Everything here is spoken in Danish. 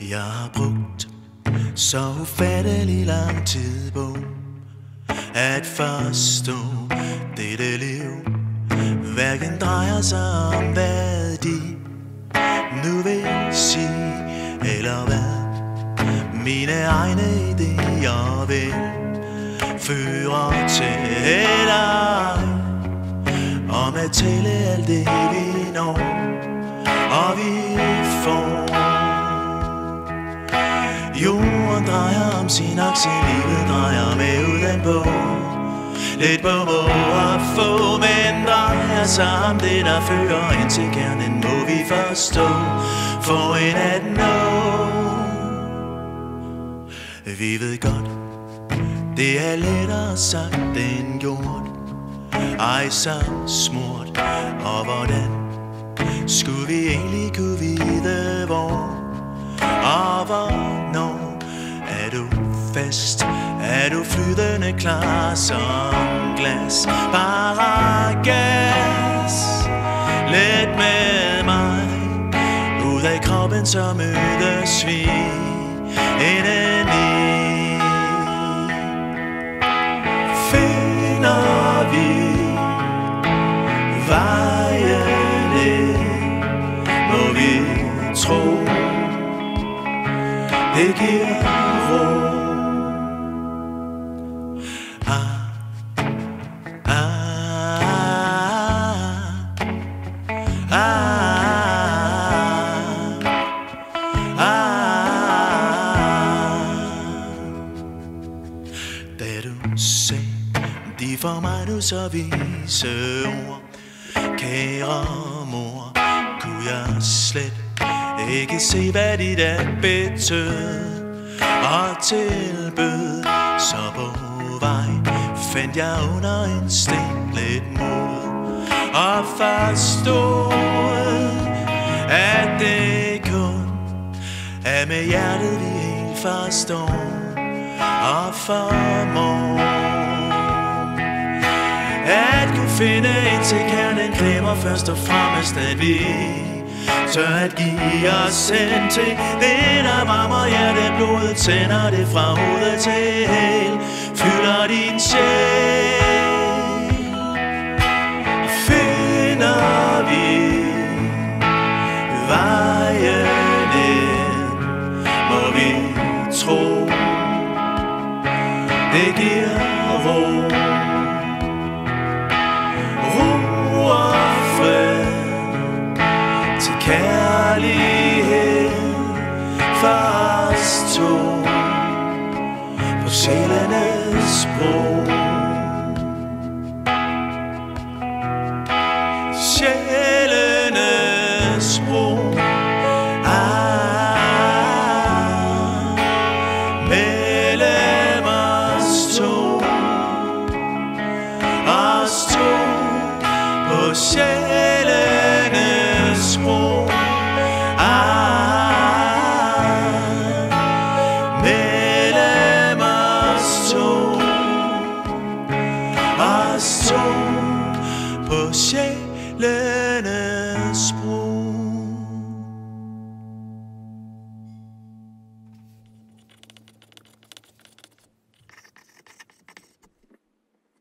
Jeg har brugt så ufattelig lang tid på at forstå dette liv. Hverken drejer sig om, hvad de nu vil sige, eller hvad mine egne idéer vil føre til, eller om at tælle alt det vi når og vi får. Jorden drejer om sin akse, livet drejer med udenpå. Lidt på hvor at få, men drejer sig om det, der fører ind til kernen, må vi forstå, for en at nå. Vi ved godt, det er lettere sagt end gjort, ej så smurt, og hvordan skulle vi egentlig kunne vide hvor og hvornår? Er du fast? Er du flydende klar som glas? Bare gas lidt med mig. Ud af kroppen så mødes vi indeni. Finder vi vejen ind, må vi tro, det giver ro. Da du sagde de for mig nu så vise ord, kære mor, kunne jeg slet ikke se, hvad dit at betød og tilbød. Så på vej fandt jeg under en sten lidt mod og forstod, at det kun er med hjertet vi helt forstår og formår at kunne finde ind til kernen. Kræver først og fremmest at vi tør at give os hen til det, der varmer hjertet, blodet tænder det fra hoved til hæl, fylder din sjæl. Finder vi vejen ind, må vi tro, det giver ro.